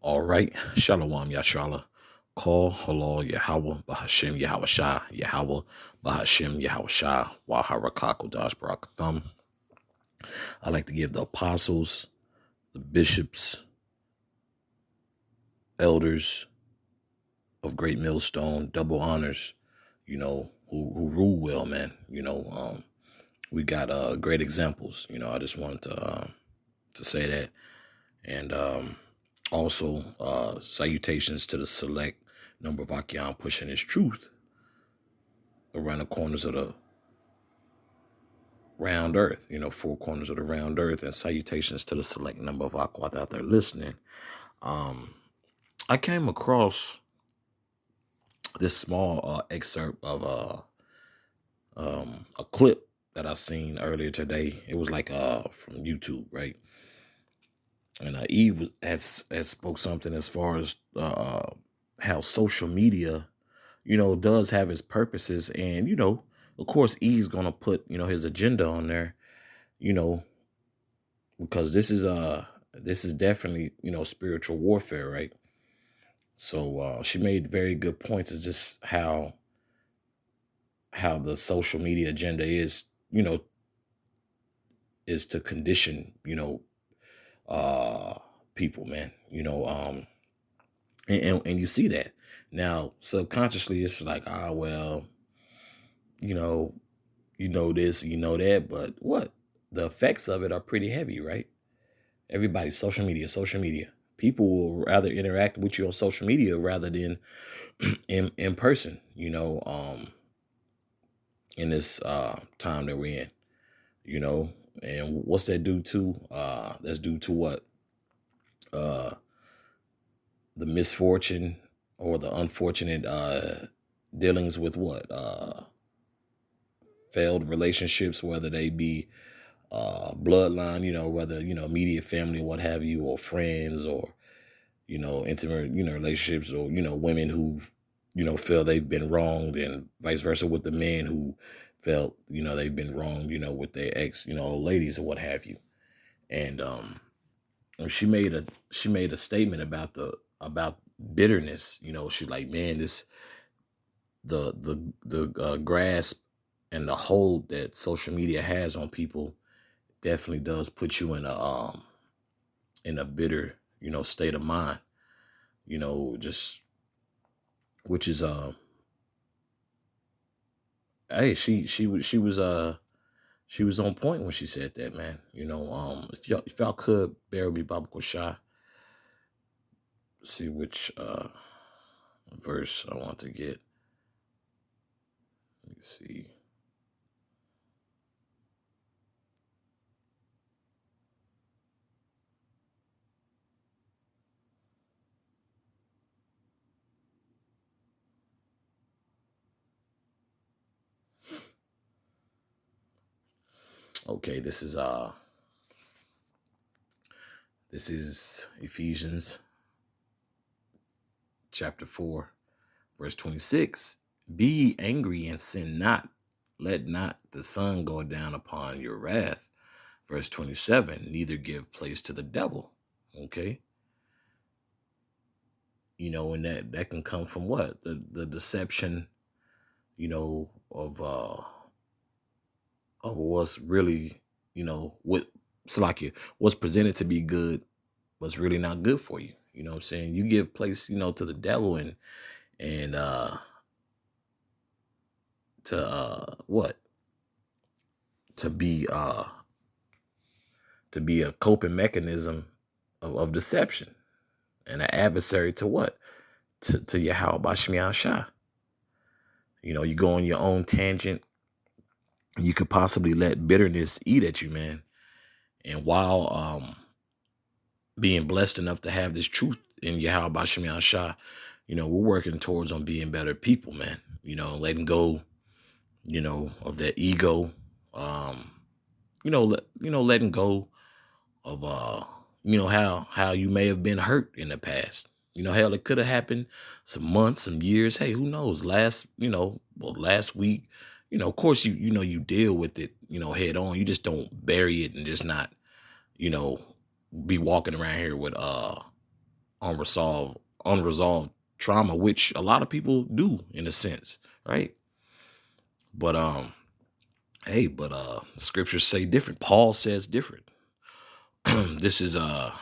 All right. Shalom, Yashala. Call, halal, Yahweh, Bahashim, Yahweh Shah, Yahweh, Bahashim, Yahweh Shah, Waharakako, Dash, Barakatham. I like to give the apostles, the bishops, elders of Great Millstone double honors, who rule well, man. We got great examples. I just wanted to say that. And also, salutations to the select number of Ahchyam pushing his truth around the corners of the round earth, four corners of the round earth, and salutations to the select number of Aquat out there listening. I came across this small excerpt of a clip that I seen earlier today. It was like from YouTube, right? And Eve has spoke something as far as how social media, does have its purposes, and of course, Eve's gonna put his agenda on there, you know, because this is definitely spiritual warfare, right? So she made very good points. Is just how the social media agenda is to condition uh people, man. And you see that now subconsciously. It's like, well, you know this, that, but what the effects of it are pretty heavy, right? Everybody, social media. People will rather interact with you on social media rather than in person. In this time that we're in, you know, and what's that due to? That's due to what? Uh, the misfortune or the unfortunate dealings with what? Failed relationships, whether they be bloodline, whether immediate family, what have you, or friends, or intimate, relationships, or, women who, feel they've been wronged, and vice versa with the men who felt, they've been wronged, with their ex, ladies or what have you. And she made a statement about bitterness. She's like, man, this the grasp and the hold that social media has on people definitely does put you in a bitter, state of mind, just which is hey, she was on point when she said that, man. If y'all could bear with me, Baba Shah, see which verse I want to get. Let me see. Okay, this is Ephesians chapter 4, verse 26. Be ye angry and sin not. Let not the sun go down upon your wrath. Verse 27, neither give place to the devil. Okay. And that can come from what? The deception, of what's really, what Salakia, what's presented to be good, what's really not good for you. You know what I'm saying? You give place, to the devil and to what? To be a coping mechanism of deception, and an adversary to what? To Yahweh Bashmian Shah. You go on your own tangent. You could possibly let bitterness eat at you, man. And while being blessed enough to have this truth in Yahweh Bashmian Shah, we're working towards on being better people, man. Letting go, of that ego. Letting go of how you may have been hurt in the past. Hell, it could have happened some months, some years. Hey, who knows? Last week, of course you deal with it, head on. You just don't bury it and just not, you know, be walking around here with unresolved trauma, which a lot of people do in a sense, right? But hey, but scriptures say different. Paul says different. This is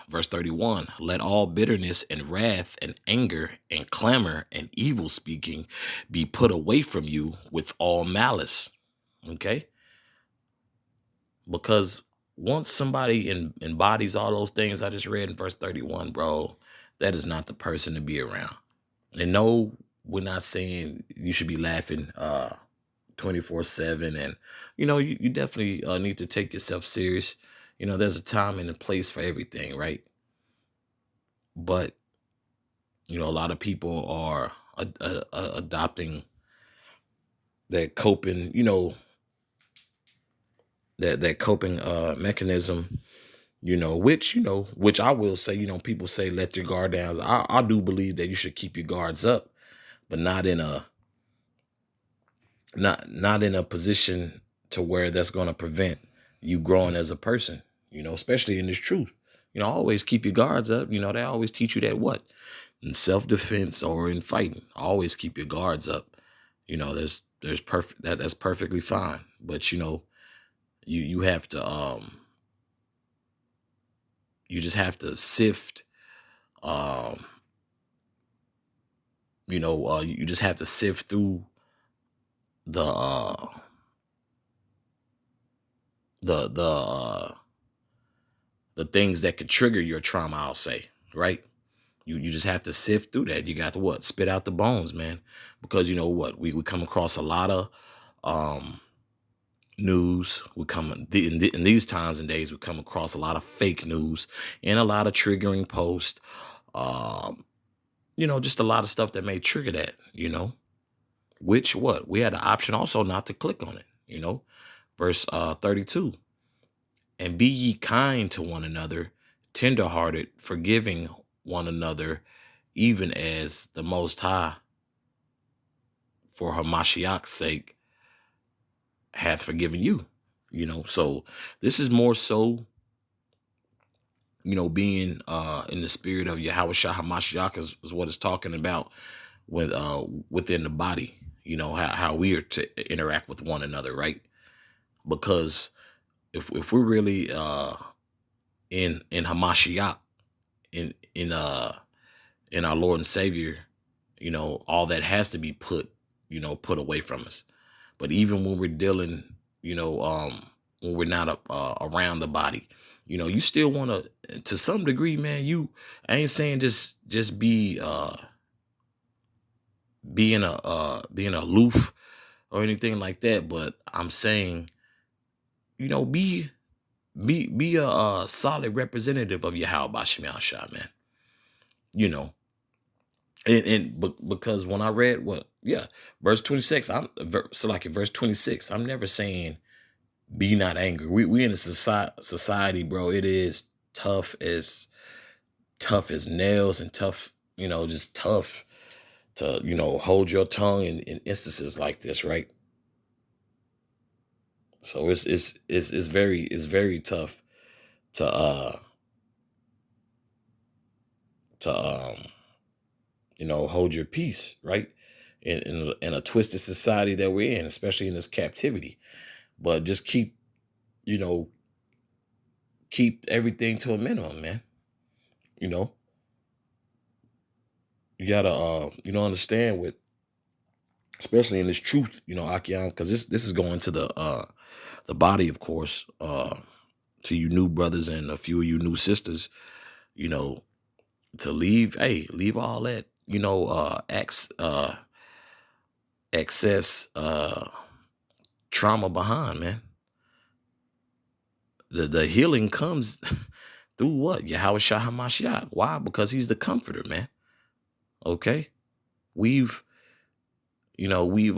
verse 31. Let all bitterness and wrath and anger and clamor and evil speaking be put away from you with all malice. Okay? Because once somebody embodies all those things I just read in verse 31, bro, that is not the person to be around. And no, we're not saying you should be laughing 24/7. And, you definitely need to take yourself serious. There's a time and a place for everything, right? But, a lot of people are adopting that coping, that coping mechanism, which I will say, people say, let your guard down. I do believe that you should keep your guards up, but not in a position to where that's going to prevent you growing as a person, especially in this truth. Always keep your guards up. They always teach you that what? In self-defense or in fighting. Always keep your guards up. There's perfect that's perfectly fine. But you have to you just have to sift you just have to sift through the the the uh the things that could trigger your trauma, I'll say, right? You just have to sift through that. You got to what? Spit out the bones, man. Because you know what? We come across a lot of um news. In these times and days, we come across a lot of fake news and a lot of triggering posts. Um, just a lot of stuff that may trigger that, which what? We had the option also not to click on it. Verse 32. And be ye kind to one another, tenderhearted, forgiving one another, even as the Most High, for Hamashiach's sake, hath forgiven you. So this is more so, being in the spirit of Yahweh Shah Hamashiach is what it's talking about with within the body, how we are to interact with one another, right? Because if we're really in Hamashiach, in our Lord and Savior, all that has to be put away from us. But even when we're dealing, when we're not around the body, you still want to some degree, man. I ain't saying just being aloof or anything like that, but I'm saying, be a, solid representative of Yahweh Bashim Shah, man. You know, because when I read verse 26, in verse 26, I'm never saying be not angry. We in a society, bro. It is tough as nails and tough, just tough to, hold your tongue in instances like this, right? So it's very tough to to hold your peace, right? In a twisted society that we're in, especially in this captivity. But just you know, keep everything to a minimum, man. You know, you gotta understand with, especially in this truth, Ahchyam, because this is going to the body, of course, to you new brothers and a few of you new sisters, you know, to leave all that, excess trauma behind, man. The healing comes through what? Yahweh Shah HaMashiach. Why? Because he's the comforter, man. Okay? We've we've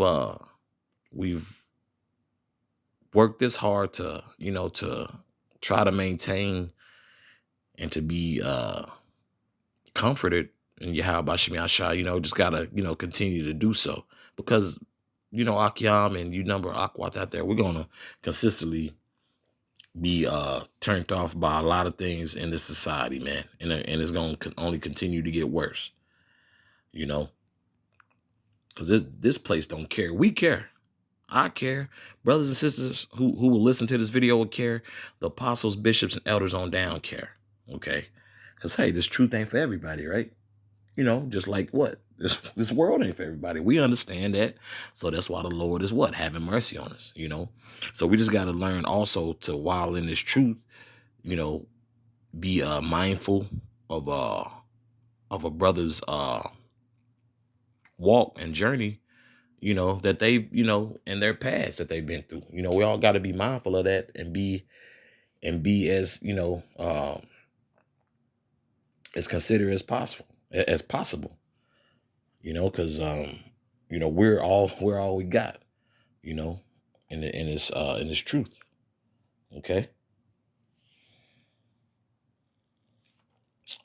worked this hard to, to try to maintain and to be comforted in Yahweh Bashim Shah, just gotta, continue to do so. Because, Ahchyam and you number Akwat out there, we're gonna consistently be turned off by a lot of things in this society, man, and it's going to only continue to get worse, you know, because this place don't care. We care. I care. Brothers and sisters who will listen to this video will care. The apostles, bishops, and elders on down care. Okay, because hey, this truth ain't for everybody, right? You know, just like what? This world ain't for everybody. We understand that. So that's why the Lord is what? Having mercy on us, you know? So we just got to learn also to, while in this truth, you know, be mindful of a brother's walk and journey, you know, that they, you know, in their past that they've been through. You know, we all got to be mindful of that and be as, you know, as considerate as possible, you know, because you know, we're all we got, you know, in this truth. Okay.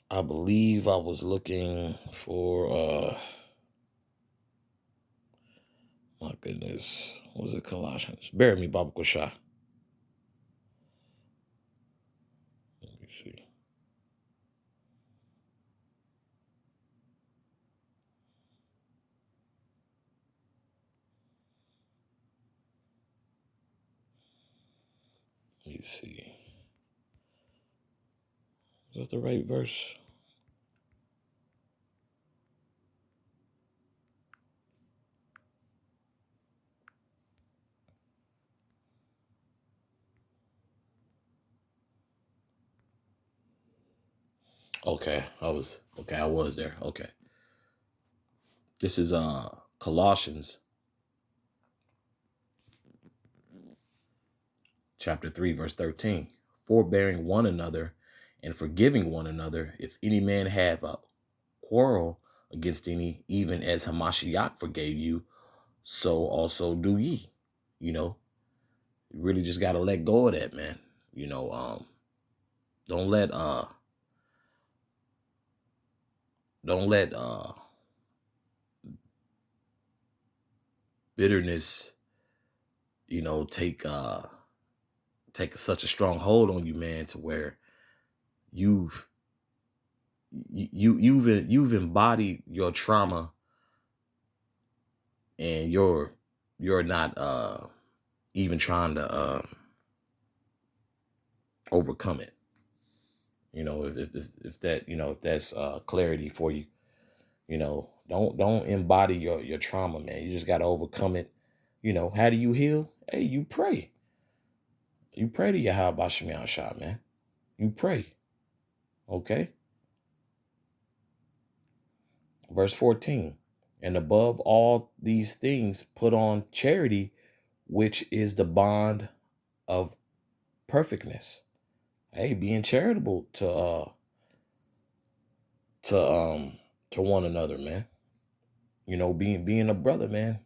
I believe I was looking for my goodness, what was it? Colossians. Bear with me, Baba Kosha. Let me see. Let me see. Is that the right verse? Okay, I was there. Okay. This is Colossians chapter 3, verse 13. Forbearing one another and forgiving one another, if any man have a quarrel against any, even as Hamashiach forgave you, so also do ye. You know, you really just gotta let go of that, man. You know, don't let don't let bitterness, you know, take such a strong hold on you, man, to where you've you've embodied your trauma, and you're not even trying to overcome it. You know, if that, you know, if that's clarity for you, you know, don't embody your trauma, man. You just got to overcome it. You know, how do you heal? Hey, you pray. You pray to Yahweh Shemiah Shah, man. You pray. Okay. Verse 14. And above all these things, put on charity, which is the bond of perfectness. Hey, being charitable to to one another, man. You know, being a brother, man.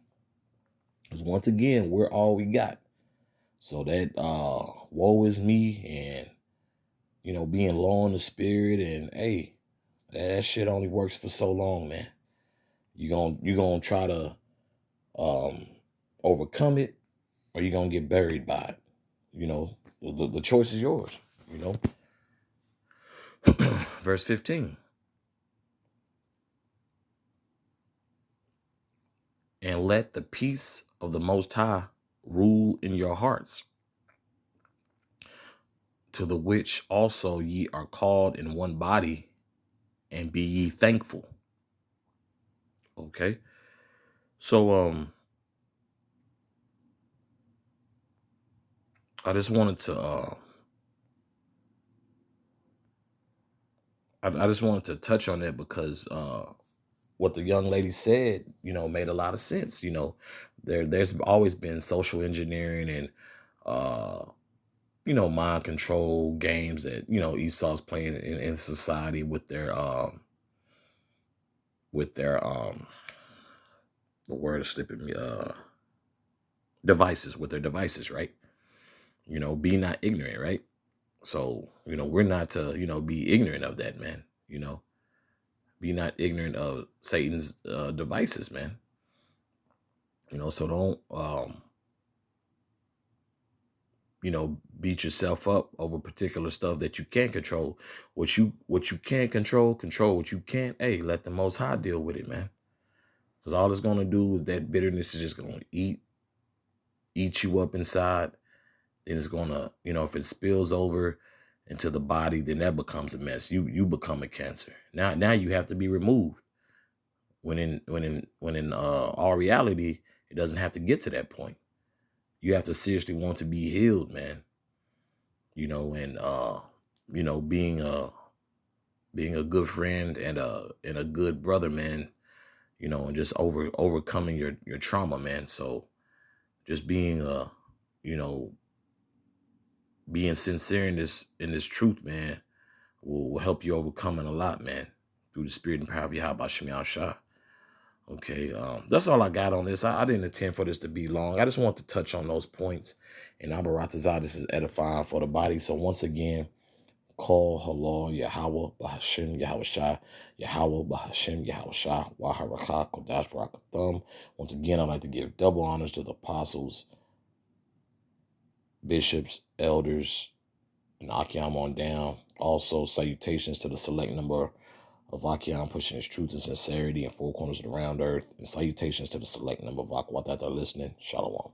Because once again, we're all we got. So that woe is me, and you know, being low in the spirit, and hey, that shit only works for so long, man. You gonna try to um overcome it, or you gonna get buried by it. You know, the choice is yours, you know. Verse 15. And let the peace of the Most High rule in your hearts, to the which also ye are called in one body, and be ye thankful. Okay. So I just wanted to I just wanted to touch on that because what the young lady said, you know, made a lot of sense. You know, there's always been social engineering and uh you know, mind control games that, you know, Esau's playing in society with their the word is slipping me, devices, with their devices, right? You know, be not ignorant, right? So, you know, we're not to, you know, be ignorant of that, man. You know, be not ignorant of Satan's devices, man. You know, so don't beat yourself up over particular stuff that you can't control. What you can't control, control what you can't. Hey, let the Most High deal with it, man. Because all it's gonna do is that bitterness is just gonna eat you up inside. Then it's gonna, if it spills over into the body, then that becomes a mess. You become a cancer. Now you have to be removed. When in all reality, it doesn't have to get to that point. You have to seriously want to be healed, man. And being a good friend and a good brother, man. And just overcoming your trauma, man. So just you know, being sincere in this truth, man, will help you overcoming a lot, man, through the spirit and power of Yahweh Shemiah Shah. Okay, that's all I got on this. I didn't intend for this to be long. I just want to touch on those points. And Abaratazah, this is edifying for the body. So once again, call halal Yahweh Bahashim Yahweh Shah, Yahweh Bahashim Yahweh Shah, Waharakah Kodash Barakathum. Once again, I'd like to give double honors to the apostles, bishops, elders, and Ahchyam on down. Also, salutations to the select number of Ahchyam pushing his truth and sincerity in four corners of the round earth. And salutations to the select number of Aquatat that are listening. Shalom.